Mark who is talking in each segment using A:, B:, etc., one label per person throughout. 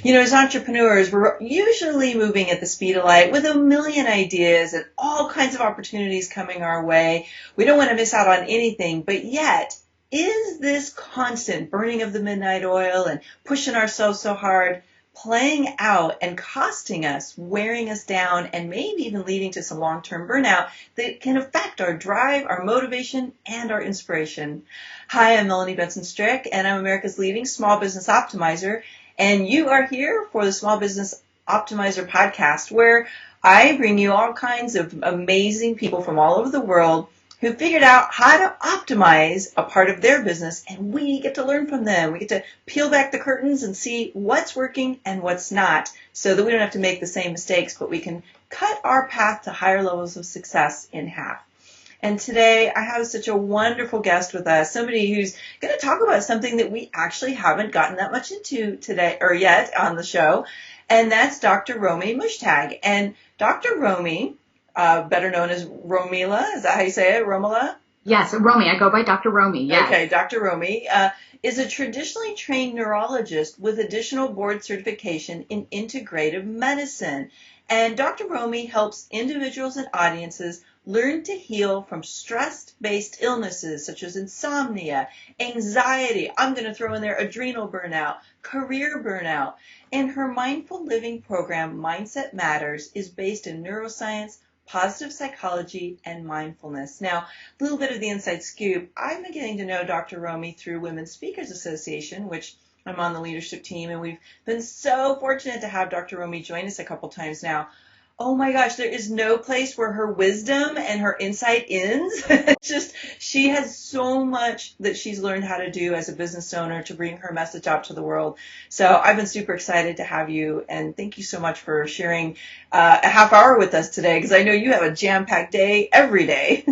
A: As entrepreneurs, we're usually moving at the speed of light with a million ideas and all kinds of opportunities coming our way. We don't want to miss out on anything, but yet, is this constant burning of the midnight oil and pushing ourselves so hard playing out and costing us, wearing us down, and maybe even leading to some long-term burnout that can affect our drive, our motivation, and our inspiration? Hi, I'm Melanie Benson, and I'm America's leading small business optimizer, and you are here for the Small Business Optimizer podcast, where I bring you all kinds of amazing people from all over the world who figured out how to optimize a part of their business, and we get to learn from them. We get to peel back the curtains and see what's working and what's not, so that we don't have to make the same mistakes, but we can cut our path to higher levels of success in half. And today I have such a wonderful guest with us, somebody who's going to talk about something that we actually haven't gotten that much into today or yet on the show, and that's Dr. Romie Mushtag. And Dr. Romie, better known as Romila, is that how you say it, Romila?
B: Yes, Romie. I go by Dr. Romie, yes.
A: Okay, Dr. Romie is a traditionally trained neurologist with additional board certification in integrative medicine. And Dr. Romie helps individuals and audiences learn to heal from stress-based illnesses such as insomnia, anxiety, I'm going to throw in there adrenal burnout, career burnout. And her mindful living program, Mindset Matters, is based in neuroscience, positive psychology, and mindfulness. Now, a little bit of the inside scoop. I've been getting to know Dr. Romie through Women's Speakers Association, which I'm on the leadership team, and we've been so fortunate to have Dr. Romie join us a couple times now. Oh my gosh, there is no place where her wisdom and her insight ends. It's just, she has so much that she's learned how to do as a business owner to bring her message out to the world. So I've been super excited to have you, and thank you so much for sharing a half hour with us today, because I know you have a jam-packed day every day.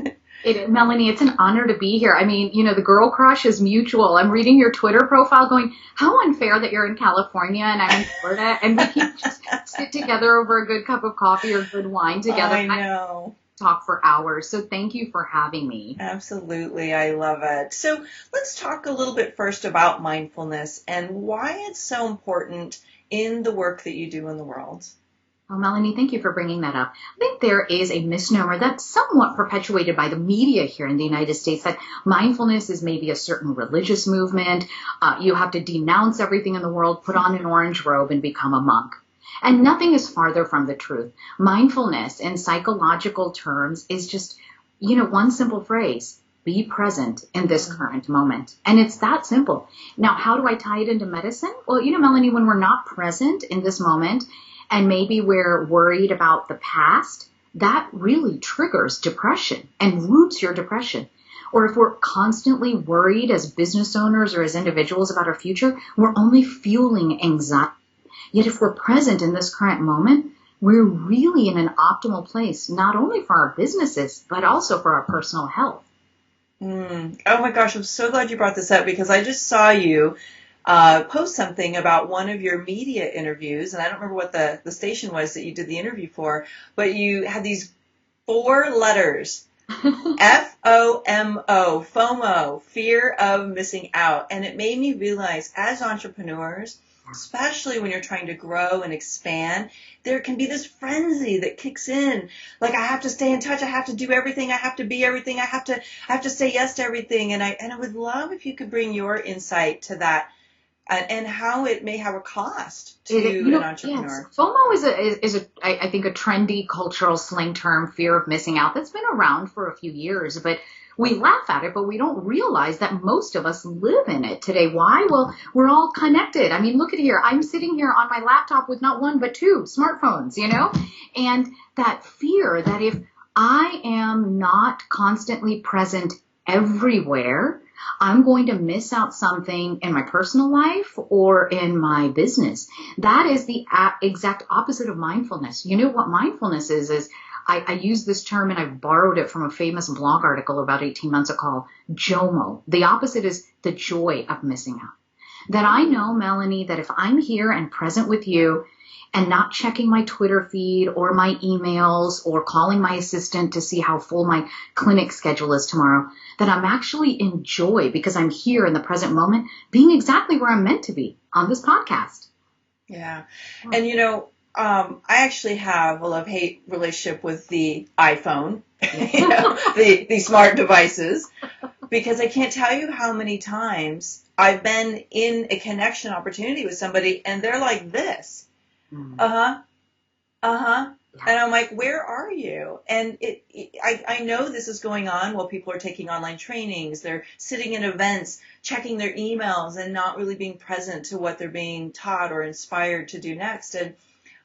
B: Melanie, it's an honor to be here. I mean, the girl crush is mutual. I'm reading your Twitter profile going, how unfair that you're in California and I'm in Florida, and we can just sit together over a good cup of coffee or good wine together.
A: I know.
B: Talk for hours. So thank you for having me.
A: Absolutely. I love it. So let's talk a little bit first about mindfulness and why it's so important in the work that you do in the world.
B: Oh, Melanie, thank you for bringing that up. I think there is a misnomer that's somewhat perpetuated by the media here in the United States that mindfulness is maybe a certain religious movement. You have to denounce everything in the world, put on an orange robe, and become a monk. And nothing is farther from the truth. Mindfulness in psychological terms is just, one simple phrase. Be present in this current moment. And it's that simple. Now, how do I tie it into medicine? Well, Melanie, when we're not present in this moment, and maybe we're worried about the past, that really triggers depression and roots your depression. Or if we're constantly worried as business owners or as individuals about our future, we're only fueling anxiety. Yet if we're present in this current moment, we're really in an optimal place, not only for our businesses, but also for our personal health.
A: Oh my gosh, I'm so glad you brought this up, because I just saw you post something about one of your media interviews, and I don't remember what the station was that you did the interview for, but you had these 4 letters, FOMO, FOMO, fear of missing out. And it made me realize, as entrepreneurs, especially when you're trying to grow and expand, there can be this frenzy that kicks in. Like, I have to stay in touch. I have to do everything. I have to be everything. I have to say yes to everything. And I would love if you could bring your insight to that. And how it may have a cost to an entrepreneur.
B: Yes. FOMO is I think a trendy cultural slang term, fear of missing out, that's been around for a few years, but we laugh at it, but we don't realize that most of us live in it today. Why? Well, we're all connected. I mean, look at here. I'm sitting here on my laptop with not one, but 2 smartphones, and that fear that if I am not constantly present everywhere, I'm going to miss out something in my personal life or in my business. That is the exact opposite of mindfulness. What mindfulness is I use this term, and I've borrowed it from a famous blog article about 18 months ago called JOMO. The opposite is the joy of missing out. That I know, Melanie, that if I'm here and present with you and not checking my Twitter feed or my emails or calling my assistant to see how full my clinic schedule is tomorrow, that I'm actually in joy because I'm here in the present moment, being exactly where I'm meant to be on this podcast.
A: Yeah. And I actually have a love-hate relationship with the iPhone, the smart devices, because I can't tell you how many times I've been in a connection opportunity with somebody and they're like this. Uh-huh. Uh-huh. And I'm like, where are you? And I know this is going on while people are taking online trainings. They're sitting in events, checking their emails and not really being present to what they're being taught or inspired to do next. And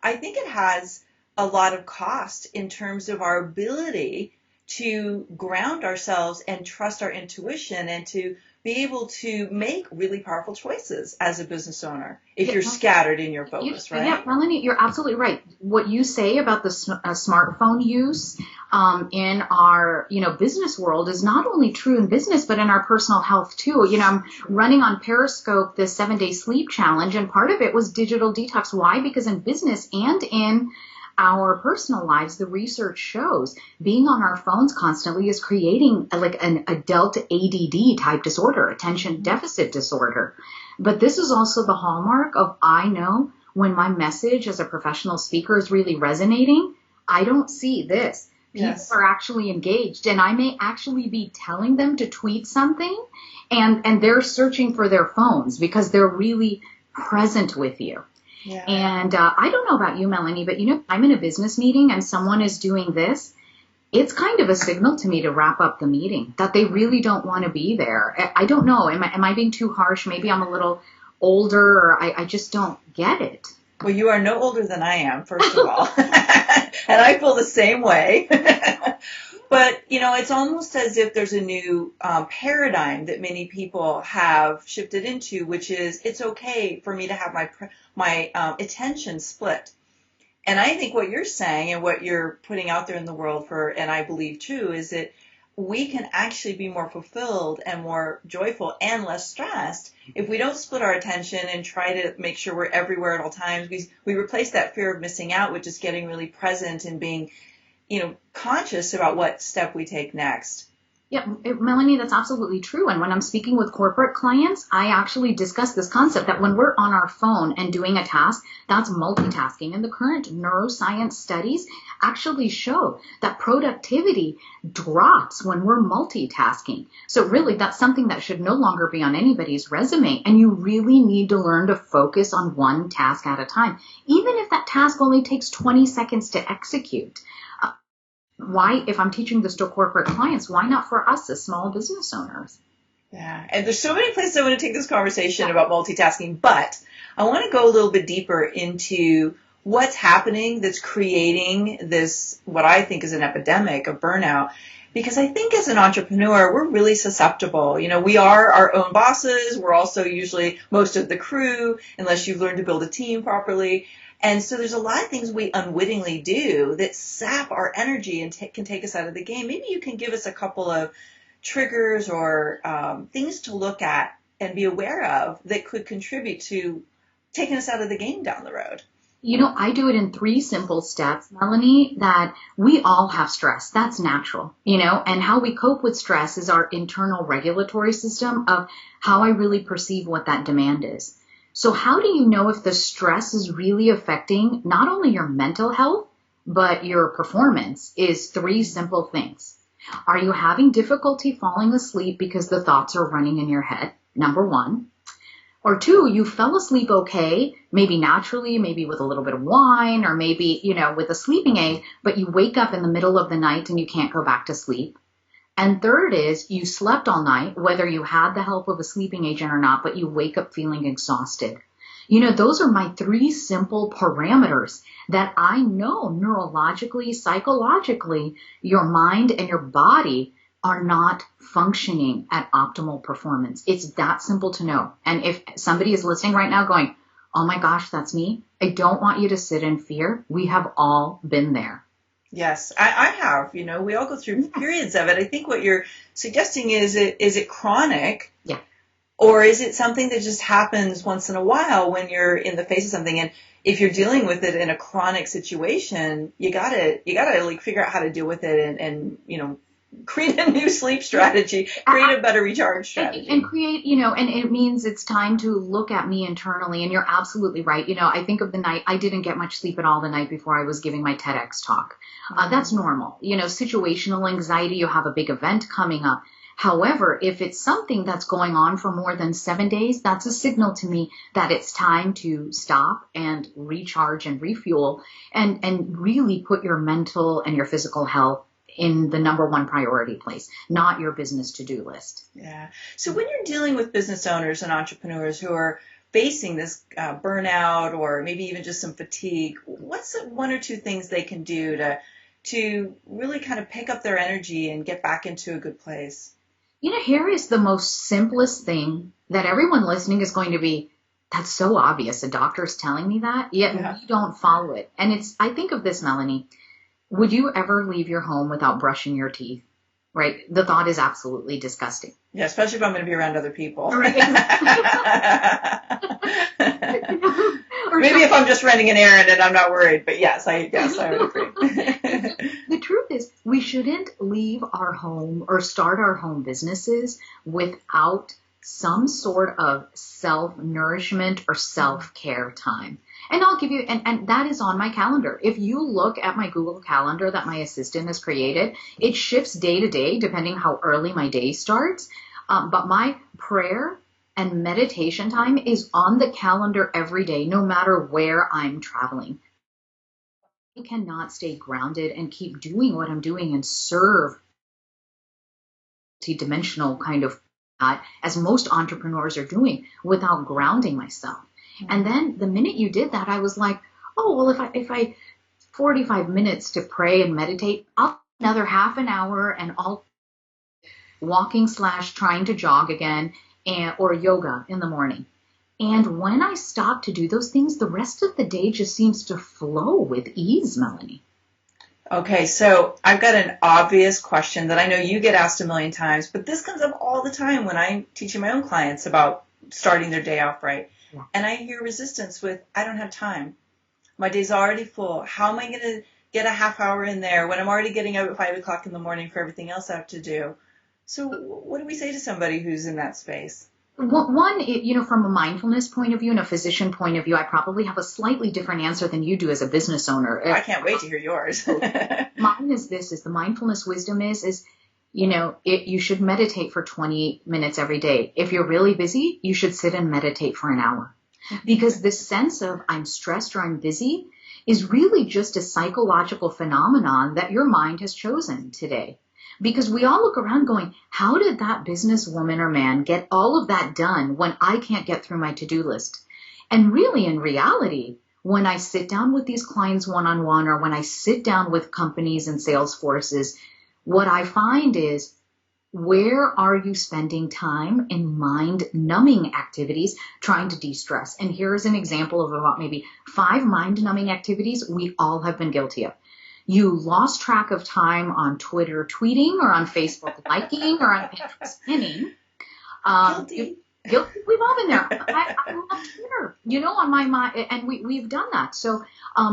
A: I think it has a lot of cost in terms of our ability to ground ourselves and trust our intuition and to be able to make really powerful choices as a business owner if you're scattered in your focus, right?
B: Yeah, Melanie, you're absolutely right. What you say about the smartphone use in our, business world is not only true in business, but in our personal health too. I'm running on Periscope this 7-day sleep challenge, and part of it was digital detox. Why? Because in business and in our personal lives, the research shows being on our phones constantly is creating like an adult ADD type disorder, attention deficit disorder. But this is also the hallmark of I know when my message as a professional speaker is really resonating, I don't see this. People are actually engaged, and I may actually be telling them to tweet something, and they're searching for their phones because they're really present with you. Yeah. And I don't know about you, Melanie, but I'm in a business meeting and someone is doing this. It's kind of a signal to me to wrap up the meeting, that they really don't want to be there. I don't know. Am I being too harsh? Maybe I'm a little older, or I just don't get it.
A: Well, you are no older than I am, first of all. And I feel the same way. But, it's almost as if there's a new paradigm that many people have shifted into, which is it's okay for me to have my attention split. And I think what you're saying and what you're putting out there in the world and I believe true, is that we can actually be more fulfilled and more joyful and less stressed if we don't split our attention and try to make sure we're everywhere at all times. We replace that fear of missing out with just getting really present and being conscious about what step we take next.
B: Yeah, Melanie, that's absolutely true. And when I'm speaking with corporate clients, I actually discuss this concept that when we're on our phone and doing a task, that's multitasking. And the current neuroscience studies actually show that productivity drops when we're multitasking. So really, that's something that should no longer be on anybody's resume. And you really need to learn to focus on one task at a time, even if that task only takes 20 seconds to execute. Why, if I'm teaching this to corporate clients, why not for us as small business owners?
A: Yeah, and there's so many places I want to take this conversation about multitasking, but I want to go a little bit deeper into what's happening that's creating this, what I think is an epidemic of burnout. Because I think as an entrepreneur, we're really susceptible. We are our own bosses. We're also usually most of the crew, unless you've learned to build a team properly. And so there's a lot of things we unwittingly do that sap our energy and can take us out of the game. Maybe you can give us a couple of triggers or things to look at and be aware of that could contribute to taking us out of the game down the road.
B: I do it in 3 simple steps, Melanie, that we all have stress. That's natural, and how we cope with stress is our internal regulatory system of how I really perceive what that demand is. So how do you know if the stress is really affecting not only your mental health, but your performance is 3 simple things. Are you having difficulty falling asleep because the thoughts are running in your head? Number 1. Or 2, you fell asleep okay, maybe naturally, maybe with a little bit of wine, or maybe, with a sleeping aid, but you wake up in the middle of the night and you can't go back to sleep. And 3rd is you slept all night, whether you had the help of a sleeping agent or not, but you wake up feeling exhausted. Those are my 3 simple parameters that I know neurologically, psychologically, your mind and your body are not functioning at optimal performance. It's that simple to know. And if somebody is listening right now going, oh my gosh, that's me, I don't want you to sit in fear. We have all been there.
A: Yes, I have. We all go through periods of it. I think what you're suggesting is it chronic?
B: Yeah.
A: Or is it something that just happens once in a while when you're in the face of something? And if you're dealing with it in a chronic situation, you gotta like figure out how to deal with it and create a new sleep strategy, create a better recharge strategy.
B: And create, and it means it's time to look at me internally. And you're absolutely right. I think of the night, I didn't get much sleep at all the night before I was giving my TEDx talk. That's normal. Situational anxiety, you have a big event coming up. However, if it's something that's going on for more than 7 days, that's a signal to me that it's time to stop and recharge and refuel and really put your mental and your physical health in the number one priority place, not your business to-do list.
A: Yeah. So when you're dealing with business owners and entrepreneurs who are facing this burnout or maybe even just some fatigue, what's one or two things they can do to really kind of pick up their energy and get back into a good place?
B: Here is the most simplest thing that everyone listening is going to be, that's so obvious. A doctor's telling me that, yet we don't follow it. And I think of this, Melanie. Would you ever leave your home without brushing your teeth? Right? The thought is absolutely disgusting.
A: Yeah, especially if I'm going to be around other people.
B: Right.
A: Maybe if I'm just running an errand and I'm not worried, but yes, I would agree.
B: The truth is, we shouldn't leave our home or start our home businesses without some sort of self-nourishment or self-care time. And I'll give you, and that is on my calendar. If you look at my Google Calendar that my assistant has created, it shifts day to day depending how early my day starts. But my prayer and meditation time is on the calendar every day, no matter where I'm traveling. I cannot stay grounded and keep doing what I'm doing and serve multi-dimensional kind of as most entrepreneurs are doing without grounding myself. And then the minute you did that, I was like, oh, well, if I 45 minutes to pray and meditate, I'll another half an hour and I'll walking / trying to jog again or yoga in the morning. And when I stop to do those things, the rest of the day just seems to flow with ease, Melanie.
A: Okay, so I've got an obvious question that I know you get asked a million times, but this comes up all the time when I'm teaching my own clients about starting their day off right. Yeah. And I hear resistance with, I don't have time. My day's already full. How am I going to get a half hour in there when I'm already getting up at 5 o'clock in the morning for everything else I have to do? So what do we say to somebody who's in that space?
B: One, from a mindfulness point of view and a physician point of view, I probably have a slightly different answer than you do as a business owner.
A: I can't wait to hear yours.
B: Mine is the mindfulness wisdom is you should meditate for 20 minutes every day. If you're really busy, you should sit and meditate for an hour. Because this sense of I'm stressed or I'm busy is really just a psychological phenomenon that your mind has chosen today. Because we all look around going, how did that businesswoman or man get all of that done when I can't get through my to-do list? And really, in reality, when I sit down with these clients one-on-one or when I sit down with companies and sales forces, what I find is, where are you spending time in mind-numbing activities trying to de-stress? And here's an example of about maybe 5 mind-numbing activities we all have been guilty of. You lost track of time on Twitter tweeting or on Facebook liking or on Pinterest pinning.
A: Guilty.
B: We've all been there. I love Twitter, on my mind, and we've done that. So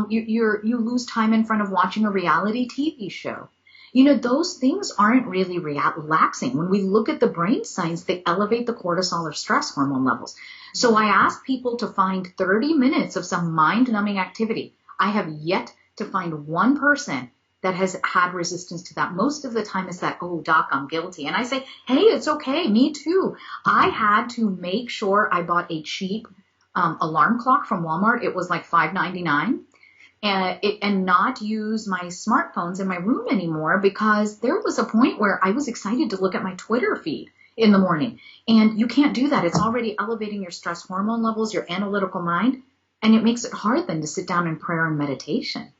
B: you lose time in front of watching a reality TV show. Those things aren't really relaxing. When we look at the brain science, they elevate the cortisol or stress hormone levels. So I ask people to find 30 minutes of some mind-numbing activity. I have yet to find one person that has had resistance to that. Most of the time it's that, oh, doc, I'm guilty. And I say, hey, it's okay. Me too. I had to make sure I bought a cheap alarm clock from Walmart. It was like $5.99. And not use my smartphones in my room anymore because there was a point where I was excited to look at my Twitter feed in the morning. And you can't do that. It's already elevating your stress hormone levels, your analytical mind, and it makes it hard then to sit down in prayer and meditation.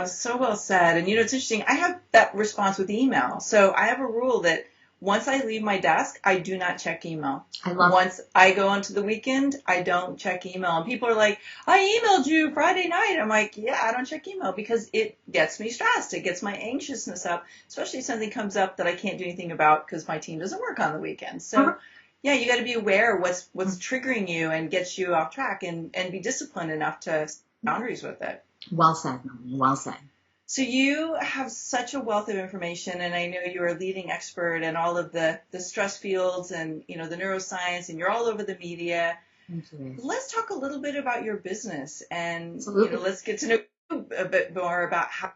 A: So well said. And it's interesting. I have that response with email. So I have a rule that once I leave my desk, I do not check email. Once I go onto the weekend, I don't check email. And people are like, I emailed you Friday night. I'm like, yeah, I don't check email because it gets me stressed. It gets my anxiousness up, especially if something comes up that I can't do anything about because my team doesn't work on the weekend. So yeah, you got to be aware of what's triggering you and gets you off track and be disciplined enough to set boundaries with it.
B: Well said, Melanie. Well said.
A: So you have such a wealth of information, and I know you're a leading expert in all of the stress fields and, the neuroscience, and you're all over the media.
B: Absolutely.
A: Let's talk a little bit about your business, and,
B: Absolutely.
A: let's get to know a bit more about how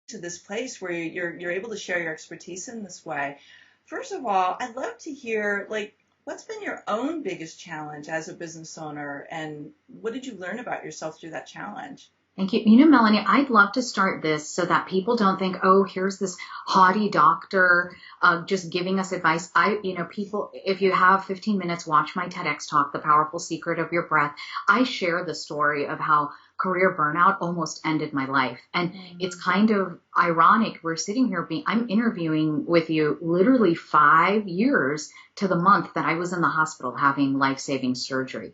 A: to this place where you're able to share your expertise in this way. First of all, I'd love to hear, like, what's been your own biggest challenge as a business owner, and what did you learn about yourself through that challenge?
B: Thank you. Melanie, I'd love to start this so that people don't think, oh, here's this haughty doctor just giving us advice. People, if you have 15 minutes, watch my TEDx talk, The Powerful Secret of Your Breath. I share the story of how career burnout almost ended my life. And it's kind of ironic. We're sitting here I'm interviewing with you literally 5 years to the month that I was in the hospital having life-saving surgery.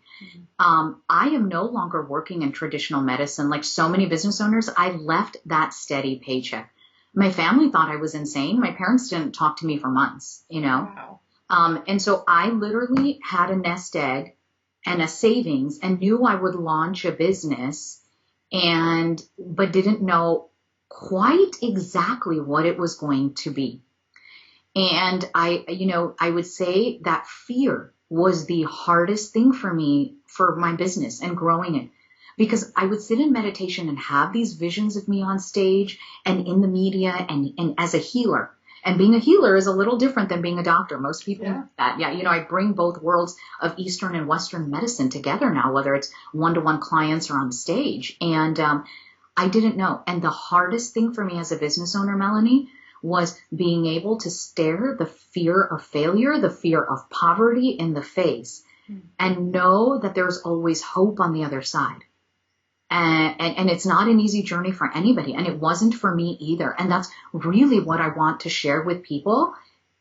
B: I am no longer working in traditional medicine. Like so many business owners, I left that steady paycheck. My family thought I was insane. My parents didn't talk to me for months,
A: Wow.
B: And so I literally had a nest egg and a savings and knew I would launch a business but didn't know quite exactly what it was going to be. And I would say that fear was the hardest thing for me for my business and growing it, because I would sit in meditation and have these visions of me on stage and in the media and as a healer. And being a healer is a little different than being a doctor. Most people know that. Yeah, I bring both worlds of Eastern and Western medicine together now, whether it's one-to-one clients or on stage. And I didn't know. And the hardest thing for me as a business owner, Melanie, was being able to stare the fear of failure, the fear of poverty in the face, and know that there's always hope on the other side. And it's not an easy journey for anybody. And it wasn't for me either. And that's really what I want to share with people.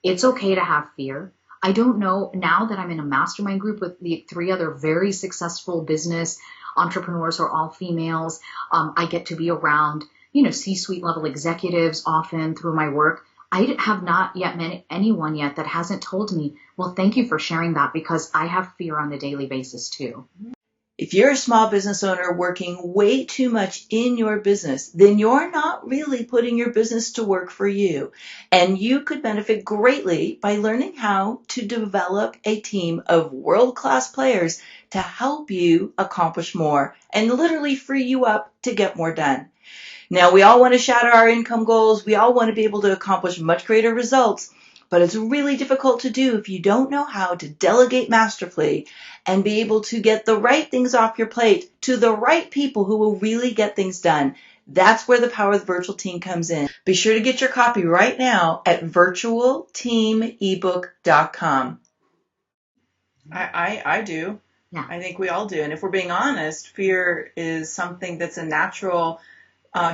B: It's okay to have fear. I don't know, now that I'm in a mastermind group with the 3 other very successful business entrepreneurs who are all females, I get to be around, C-suite level executives often through my work. I have not yet met anyone yet that hasn't told me, well, thank you for sharing that, because I have fear on a daily basis too.
A: If you're a small business owner working way too much in your business, then you're not really putting your business to work for you. And you could benefit greatly by learning how to develop a team of world-class players to help you accomplish more and literally free you up to get more done. Now, we all want to shatter our income goals. We all want to be able to accomplish much greater results. But it's really difficult to do if you don't know how to delegate masterfully and be able to get the right things off your plate to the right people who will really get things done. That's where the power of the virtual team comes in. Be sure to get your copy right now at virtualteamebook.com. I do.
B: Yeah.
A: I think we all do. And if we're being honest, fear is something that's a natural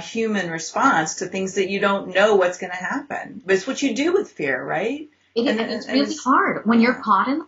A: human response to things that you don't know what's going to happen. But it's what you do with fear, right?
B: It's really hard when you're caught in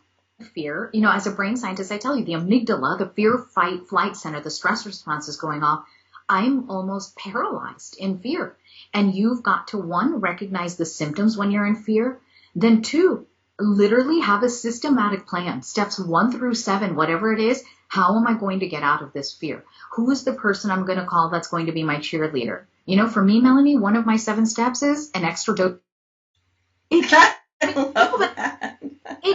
B: fear. As a brain scientist, I tell you, the amygdala, the fear, fight, flight center, the stress response is going off. I'm almost paralyzed in fear. And you've got to, 1, recognize the symptoms when you're in fear. Then 2, literally have a systematic plan. Steps 1 through 7, whatever it is. How am I going to get out of this fear? Who is the person I'm going to call that's going to be my cheerleader? For me, Melanie, one of my 7 steps is an extra dose. It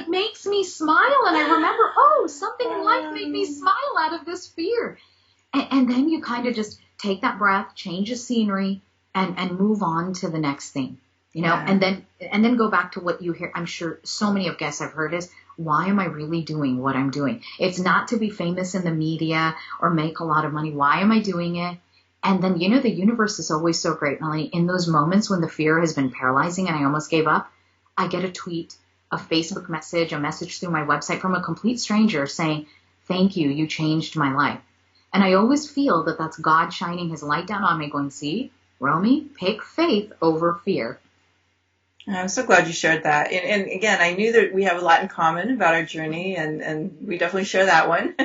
B: makes me smile. And I remember, something in life made me smile out of this fear. And then you kind of just take that breath, change the scenery, and move on to the next thing. And then go back to what you hear. I'm sure so many of guests I've heard is, why am I really doing what I'm doing? It's not to be famous in the media or make a lot of money. Why am I doing it? And then, the universe is always so great, Melanie. In those moments when the fear has been paralyzing and I almost gave up, I get a tweet, a Facebook message, a message through my website from a complete stranger saying, thank you, you changed my life. And I always feel that that's God shining his light down on me going, see, Romie, pick faith over fear.
A: I'm so glad you shared that. And again, I knew that we have a lot in common about our journey, and we definitely share that one.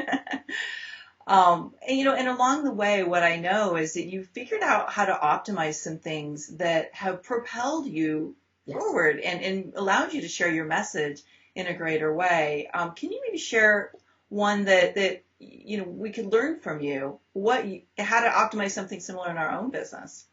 A: And along the way, what I know is that you figured out how to optimize some things that have propelled you forward and allowed you to share your message in a greater way. Can you maybe share one that we could learn from you, how to optimize something similar in our own business?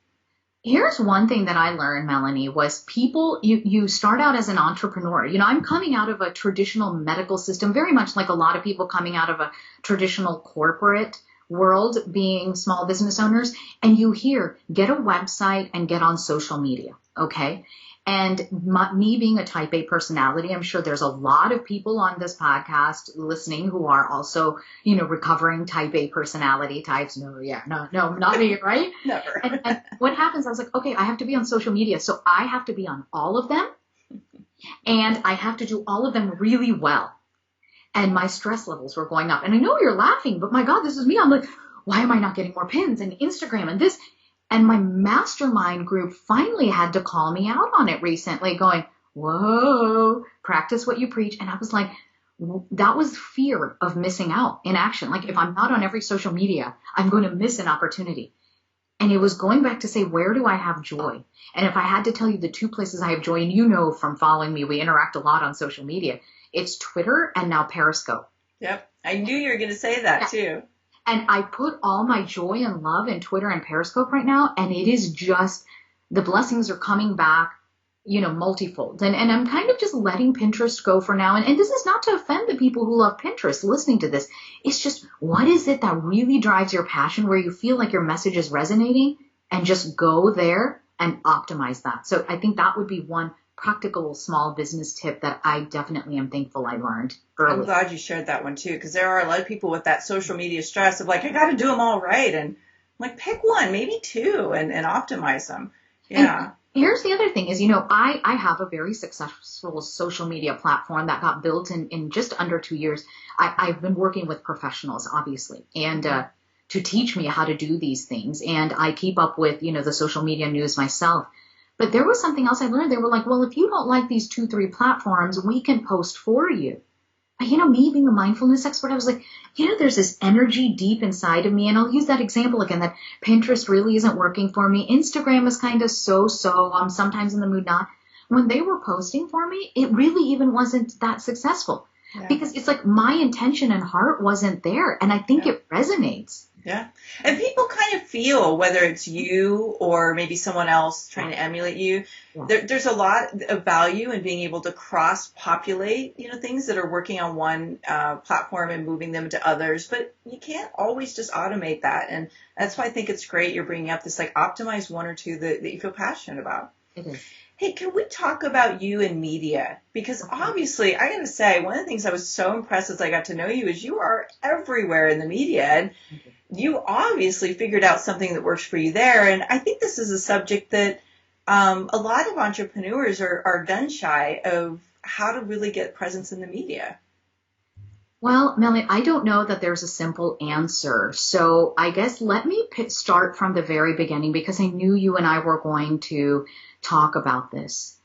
B: Here's one thing that I learned, Melanie, was people, you start out as an entrepreneur. I'm coming out of a traditional medical system, very much like a lot of people coming out of a traditional corporate world, being small business owners. And you hear, get a website and get on social media. Okay. And me being a type A personality, I'm sure there's a lot of people on this podcast listening who are also, recovering type A personality types. No, not me, right?
A: Never.
B: And what happens, I was like, okay, I have to be on social media. So I have to be on all of them and I have to do all of them really well. And my stress levels were going up. And I know you're laughing, but my God, this is me. I'm like, why am I not getting more pins and Instagram and this? And my mastermind group finally had to call me out on it recently, going, whoa, practice what you preach. And I was like, that was fear of missing out in action. Like if I'm not on every social media, I'm going to miss an opportunity. And it was going back to say, where do I have joy? And if I had to tell you the two places I have joy, and from following me, we interact a lot on social media. It's Twitter and now Periscope.
A: Yep. I knew you were going to say that too.
B: And I put all my joy and love in Twitter and Periscope right now. And it is just, the blessings are coming back, multifold. And I'm kind of just letting Pinterest go for now. And this is not to offend the people who love Pinterest listening to this. It's just, what is it that really drives your passion where you feel like your message is resonating, and just go there and optimize that. So I think that would be one practical small business tip that I definitely am thankful I learned early.
A: I'm glad you shared that one too, because there are a lot of people with that social media stress of like, I got to do them all right. And I'm like, pick one, maybe two, and optimize them. Yeah.
B: And here's the other thing is, I have a very successful social media platform that got built in just under 2 years. I've been working with professionals, obviously, and to teach me how to do these things. And I keep up with, the social media news myself. But there was something else I learned. They were like, well, if you don't like these 2-3 platforms, we can post for you. And, me being a mindfulness expert, I was like, there's this energy deep inside of me. And I'll use that example again, that Pinterest really isn't working for me. Instagram is kind of so-so. I'm sometimes in the mood not. When they were posting for me, it really even wasn't that successful. Yeah. Because it's like my intention and heart wasn't there. And I think it resonates.
A: Yeah. And people kind of feel, whether it's you or maybe someone else trying to emulate you, there's a lot of value in being able to cross-populate, things that are working on one platform and moving them to others. But you can't always just automate that. And that's why I think it's great you're bringing up this, like, optimize one or two that you feel passionate about.
B: It is.
A: Hey, can we talk about you in media? Because obviously, I got to say, one of the things I was so impressed as I got to know you is you are everywhere in the media. And you obviously figured out something that works for you there. And I think this is a subject that a lot of entrepreneurs are gun shy of, how to really get presence in the media.
B: Well, Melanie, I don't know that there's a simple answer. So I guess let me start from the very beginning, because I knew you and I were going to talk about this.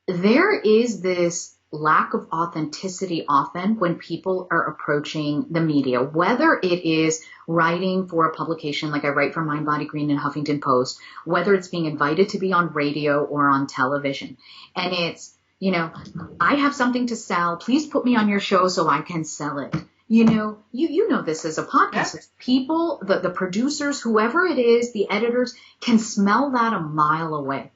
B: There is this lack of authenticity often when people are approaching the media, whether it is writing for a publication like I write for Mind, Body, Green and Huffington Post, whether it's being invited to be on radio or on television. And it's, I have something to sell. Please put me on your show so I can sell it. You know this as a podcast. Yeah. People, the producers, whoever it is, the editors can smell that a mile away.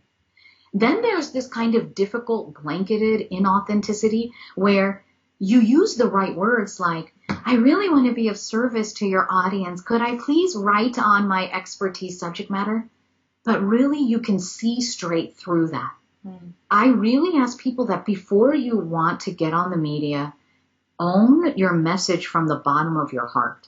B: Then there's this kind of difficult blanketed inauthenticity where you use the right words like, I really want to be of service to your audience. Could I please write on my expertise subject matter? But really you can see straight through that. I really ask people that before you want to get on the media, own your message from the bottom of your heart.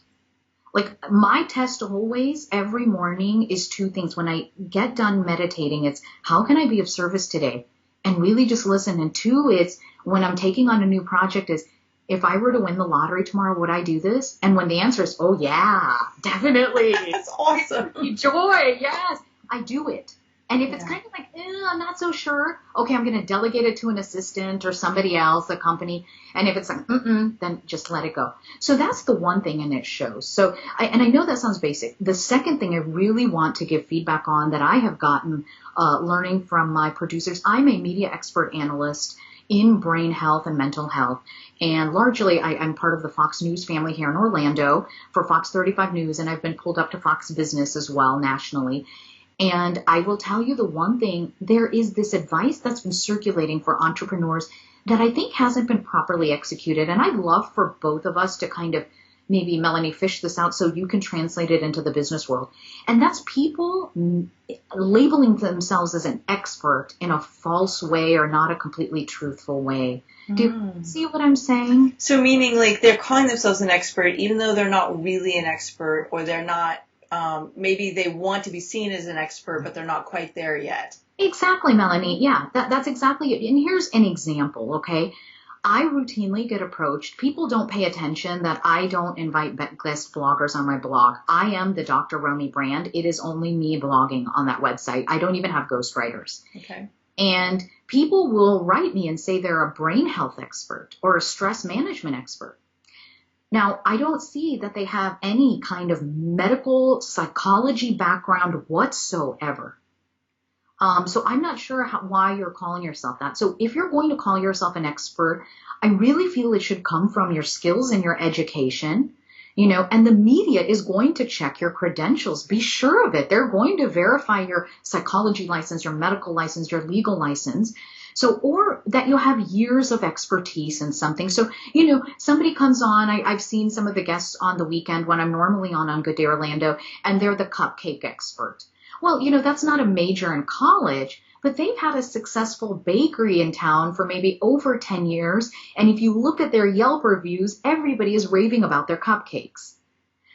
B: Like my test always every morning is two things. When I get done meditating, it's how can I be of service today? And really just listen. And two, it's when I'm taking on a new project is, if I were to win the lottery tomorrow, would I do this? And when the answer is, oh yeah, definitely.
A: That's awesome.
B: Joy. Yes, I do it. And if it's kind of like, I'm not so sure, okay, I'm going to delegate it to an assistant or somebody else, a company. And if it's like, then just let it go. So that's the one thing, and it shows. So, I know that sounds basic. The second thing I really want to give feedback on that I have gotten learning from my producers, I'm a media expert analyst in brain health and mental health. And largely, I'm part of the Fox News family here in Orlando for Fox 35 News, and I've been pulled up to Fox Business as well nationally. And I will tell you the one thing, there is this advice that's been circulating for entrepreneurs that I think hasn't been properly executed. And I'd love for both of us to kind of maybe, Melanie, fish this out so you can translate it into the business world. And that's people labeling themselves as an expert in a false way or not a completely truthful way. Do you see what I'm saying?
A: So meaning like they're calling themselves an expert even though they're not really an expert, or they're not, maybe they want to be seen as an expert, but they're not quite there yet.
B: Exactly, Melanie. Yeah, that's exactly it. And here's an example, okay? I routinely get approached. People don't pay attention that I don't invite guest bloggers on my blog. I am the Dr. Romie brand. It is only me blogging on that website. I don't even have ghostwriters.
A: Okay.
B: And people will write me and say they're a brain health expert or a stress management expert. Now, I don't see that they have any kind of medical psychology background whatsoever. So I'm not sure why you're calling yourself that. So if you're going to call yourself an expert, I really feel it should come from your skills and your education, and the media is going to check your credentials. Be sure of it. They're going to verify your psychology license, your medical license, your legal license. So, or that you have years of expertise in something. So, somebody comes on, I've seen some of the guests on the weekend when I'm normally on Good Day Orlando, and they're the cupcake expert. Well, that's not a major in college, but they've had a successful bakery in town for maybe over 10 years. And if you look at their Yelp reviews, everybody is raving about their cupcakes.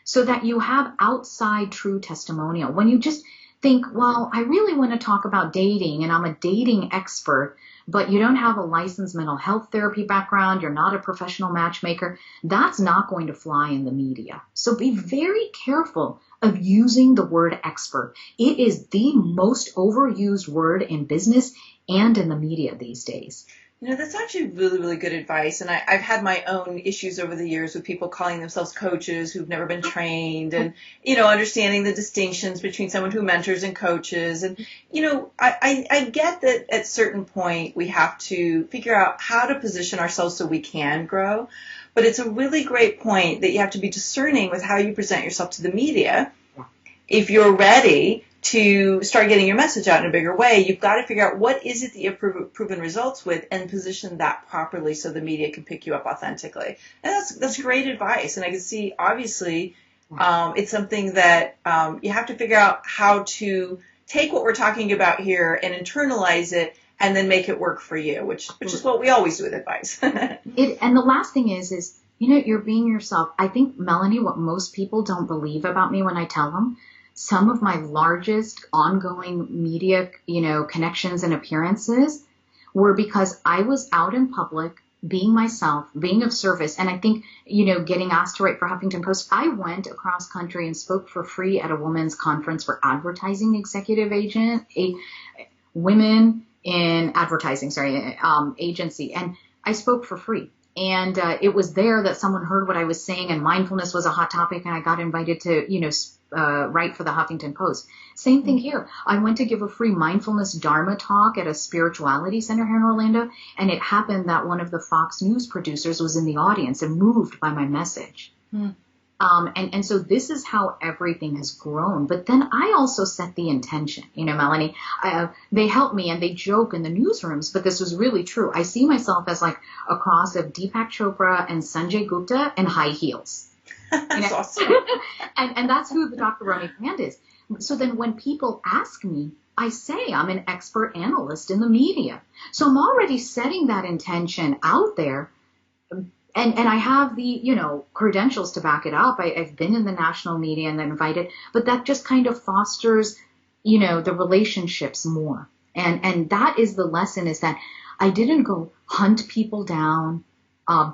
B: So that you have outside true testimonial. When you just think, well, I really want to talk about dating and I'm a dating expert, but you don't have a licensed mental health therapy background, you're not a professional matchmaker, that's not going to fly in the media. So be very careful of using the word expert. It is the most overused word in business and in the media these days.
A: That's actually really, really good advice. And I've had my own issues over the years with people calling themselves coaches who've never been trained, and, understanding the distinctions between someone who mentors and coaches. And, I get that at a certain point we have to figure out how to position ourselves so we can grow. But it's a really great point that you have to be discerning with how you present yourself to the media. If you're ready to start getting your message out in a bigger way, you've got to figure out what is it that you've proven results with and position that properly so the media can pick you up authentically. And that's great advice. And I can see, obviously, it's something that you have to figure out how to take what we're talking about here and internalize it and then make it work for you, which is what we always do with advice.
B: And the last thing is, you're being yourself. I think, Melanie, what most people don't believe about me when I tell them, some of my largest ongoing media, connections and appearances were because I was out in public, being myself, being of service. And I think, getting asked to write for Huffington Post, I went across country and spoke for free at a women's conference for advertising executive women in advertising, agency. And I spoke for free. And it was there that someone heard what I was saying, and mindfulness was a hot topic, and I got invited to, write for the Huffington Post. Same thing here. I went to give a free mindfulness Dharma talk at a spirituality center here in Orlando, and it happened that one of the Fox News producers was in the audience and moved by my message. And so this is how everything has grown. But then I also set the intention, Melanie. They help me and they joke in the newsrooms, but this was really true. I see myself as like a cross of Deepak Chopra and Sanjay Gupta in high heels.
A: That's awesome.
B: and that's who the Dr. Romie brand is. So then when people ask me, I say I'm an expert analyst in the media. So I'm already setting that intention out there. And I have the, credentials to back it up. I've been in the national media and then invited, but that just kind of fosters, the relationships more. And that is the lesson, is that I didn't go hunt people down,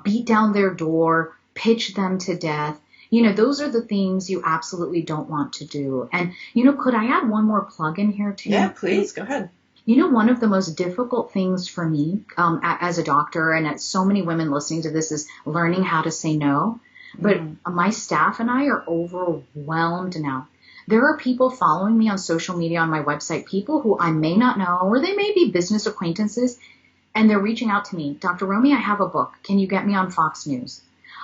B: beat down their door, pitch them to death. Those are the things you absolutely don't want to do. And, could I add one more plug in here too?
A: Yeah, please, go ahead.
B: One of the most difficult things for me as a doctor, and as so many women listening to this, is learning how to say no. But my staff and I are overwhelmed now. There are people following me on social media, on my website, people who I may not know, or they may be business acquaintances, and they're reaching out to me. Dr. Romie, I have a book. Can you get me on Fox News?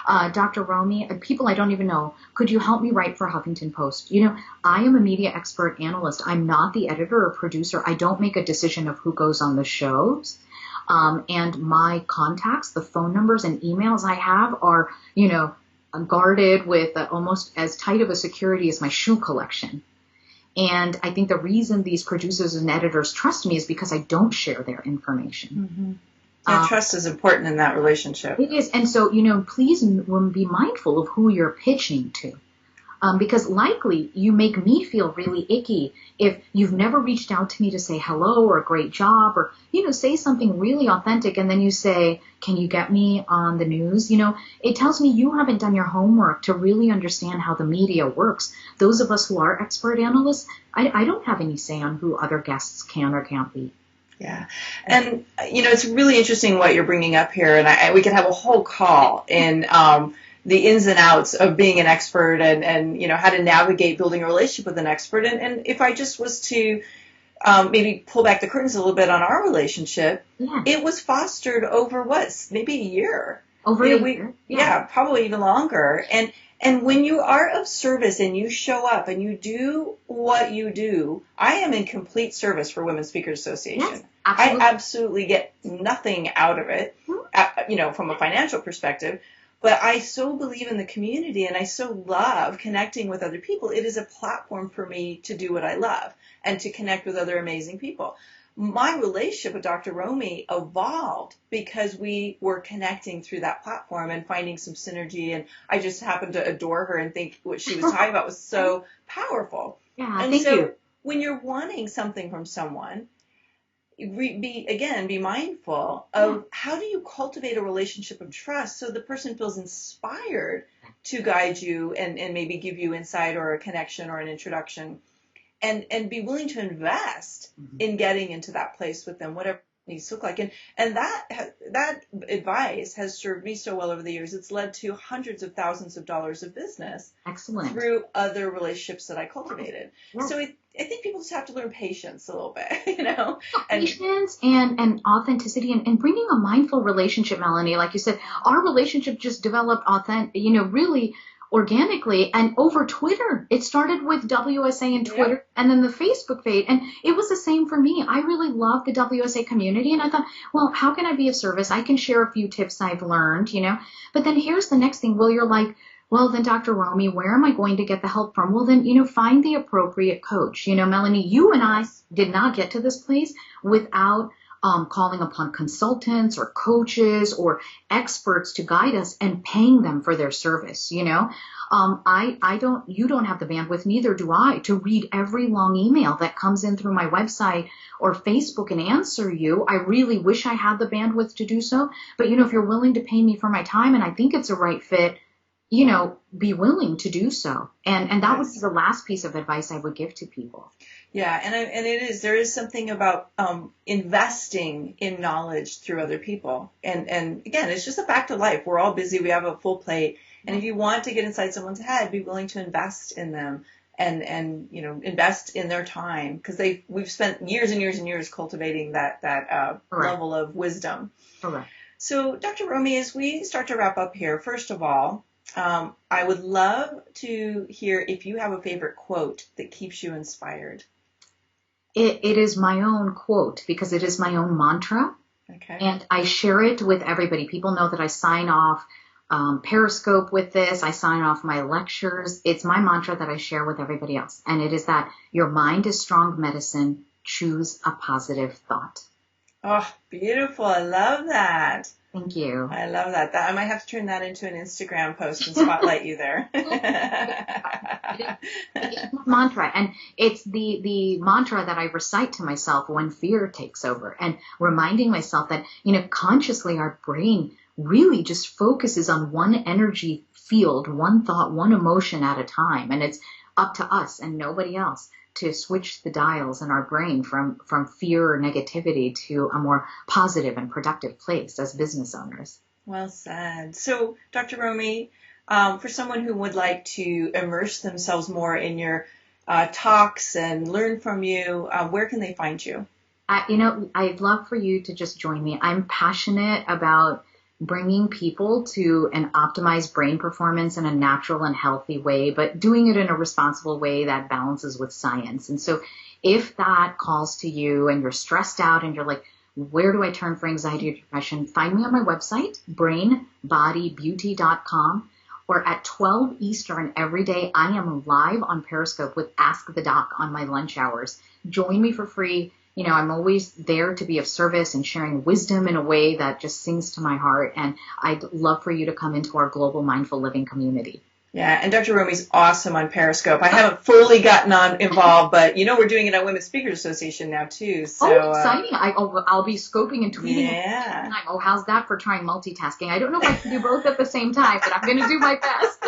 B: Dr. Romie, people I don't even know, could you help me write for Huffington Post? You know, I am a media expert analyst. I'm not the editor or producer. I don't make a decision of who goes on the shows. And my contacts, the phone numbers and emails I have are, you know, guarded with almost as tight of a security as my shoe collection. And I think the reason these producers and editors trust me is because I don't share their information.
A: Mm-hmm. Yeah, trust is important in that relationship.
B: It is. And so, you know, please be mindful of who you're pitching to. Because likely you make me feel really icky if you've never reached out to me to say hello or great job or, you know, say something really authentic and then you say, can you get me on the news? You know, it tells me you haven't done your homework to really understand how the media works. Those of us who are expert analysts, I don't have any say on who other guests can or can't be.
A: Yeah. And, you know, it's really interesting what you're bringing up here. And we could have a whole call in the ins and outs of being an expert and you know, how to navigate building a relationship with an expert. And if I just was to maybe pull back the curtains a little bit on our relationship, it was fostered over maybe a year.
B: Over a year?
A: Yeah, probably even longer. And when you are of service and you show up and you do what you do, I am in complete service for Women Speakers Association.
B: Yes, absolutely.
A: I absolutely get nothing out of it, you know, from a financial perspective. But I so believe in the community and I so love connecting with other people. It is a platform for me to do what I love and to connect with other amazing people. My relationship with Dr. Romie evolved because we were connecting through that platform and finding some synergy. And I just happened to adore her and think what she was talking about was so powerful.
B: Yeah,
A: and
B: thank
A: so
B: you.
A: When you're wanting something from someone, be mindful of how do you cultivate a relationship of trust so the person feels inspired to guide you and maybe give you insight or a connection or an introduction. And be willing to invest in getting into that place with them, whatever it needs to look like. And that advice has served me so well over the years. It's led to hundreds of thousands of dollars of business.
B: Excellent.
A: Through other relationships that I cultivated.
B: Yes.
A: So I think people just have to learn patience a little bit, you know.
B: Patience and authenticity and bringing a mindful relationship, Melanie. Like you said, our relationship just developed really organically and over Twitter. It started with WSA and Twitter and then the Facebook page. And it was the same for me. I really love the WSA community. And I thought, well, how can I be of service? I can share a few tips I've learned, you know. But then here's the next thing. Well, you're like, well, then Dr. Romie, where am I going to get the help from? Well, then, you know, find the appropriate coach. You know, Melanie, you and I did not get to this place without calling upon consultants or coaches or experts to guide us and paying them for their service. You know, you don't have the bandwidth, neither do I, to read every long email that comes in through my website or Facebook and answer you. I really wish I had the bandwidth to do so. But, you know, if you're willing to pay me for my time and I think it's a right fit, you know, be willing to do so. And that would be the last piece of advice I would give to people.
A: Yeah, and there is something about investing in knowledge through other people. And again, it's just a fact of life. We're all busy. We have a full plate. And if you want to get inside someone's head, be willing to invest in them and you know, invest in their time because we've spent years and years and years cultivating that level of wisdom.
B: Correct.
A: So, Dr. Romie, as we start to wrap up here, first of all, I would love to hear if you have a favorite quote that keeps you inspired.
B: It is my own quote because it is my own mantra.
A: Okay.
B: And I share it with everybody. People know that I sign off Periscope with this. I sign off my lectures. It's my mantra that I share with everybody else. And it is that your mind is strong medicine. Choose a positive thought.
A: Oh, beautiful. I love that.
B: Thank you.
A: I love that. I might have to turn that into an Instagram post and spotlight you there.
B: It's my mantra. And it's the mantra that I recite to myself when fear takes over and reminding myself that, you know, consciously our brain really just focuses on one energy field, one thought, one emotion at a time. And it's up to us and nobody else to switch the dials in our brain from fear or negativity to a more positive and productive place as business owners.
A: Well said. So, Dr. Romie, for someone who would like to immerse themselves more in your talks and learn from you, where can they find you?
B: You know, I'd love for you to just join me. I'm passionate about bringing people to an optimized brain performance in a natural and healthy way, but doing it in a responsible way that balances with science. And so if that calls to you and you're stressed out and you're like, where do I turn for anxiety or depression? Find me on my website, brainbodybeauty.com, or at 12 Eastern every day. I am live on Periscope with Ask the Doc on my lunch hours. Join me for free. You know, I'm always there to be of service and sharing wisdom in a way that just sings to my heart. And I'd love for you to come into our global mindful living community.
A: Yeah, and Dr. Romie's awesome on Periscope. I haven't fully gotten involved, but we're doing it on Women's Speakers Association now too. So,
B: exciting! I'll be scoping and tweeting.
A: Yeah.
B: Oh, how's that for trying multitasking? I don't know if I can do both at the same time, but I'm going to do my best.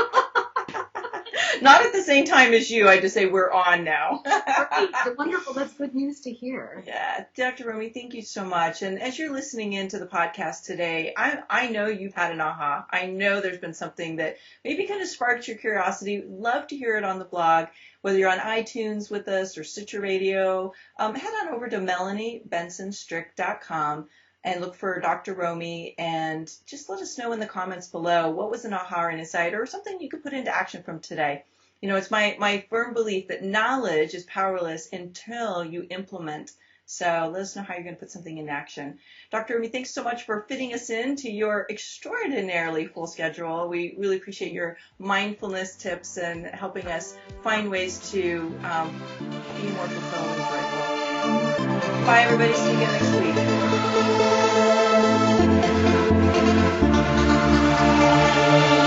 A: Not at the same time as you. I just say we're on now.
B: Great. Wonderful. That's good news to hear.
A: Yeah. Dr. Romie, thank you so much. And as you're listening into the podcast today, I know you've had an aha. I know there's been something that maybe kind of sparked your curiosity. Love to hear it on the blog, whether you're on iTunes with us or Stitcher Radio. Head on over to MelanieBensonStrick.com. and look for Dr. Romie, and just let us know in the comments below what was an aha or an insight or something you could put into action from today. It's my firm belief that knowledge is powerless until you implement. So let us know how you're going to put something in action. Dr. Romie, thanks so much for fitting us into your extraordinarily full schedule. We really appreciate your mindfulness tips and helping us find ways to be more fulfilled and joyful. Bye, everybody. See you again next week.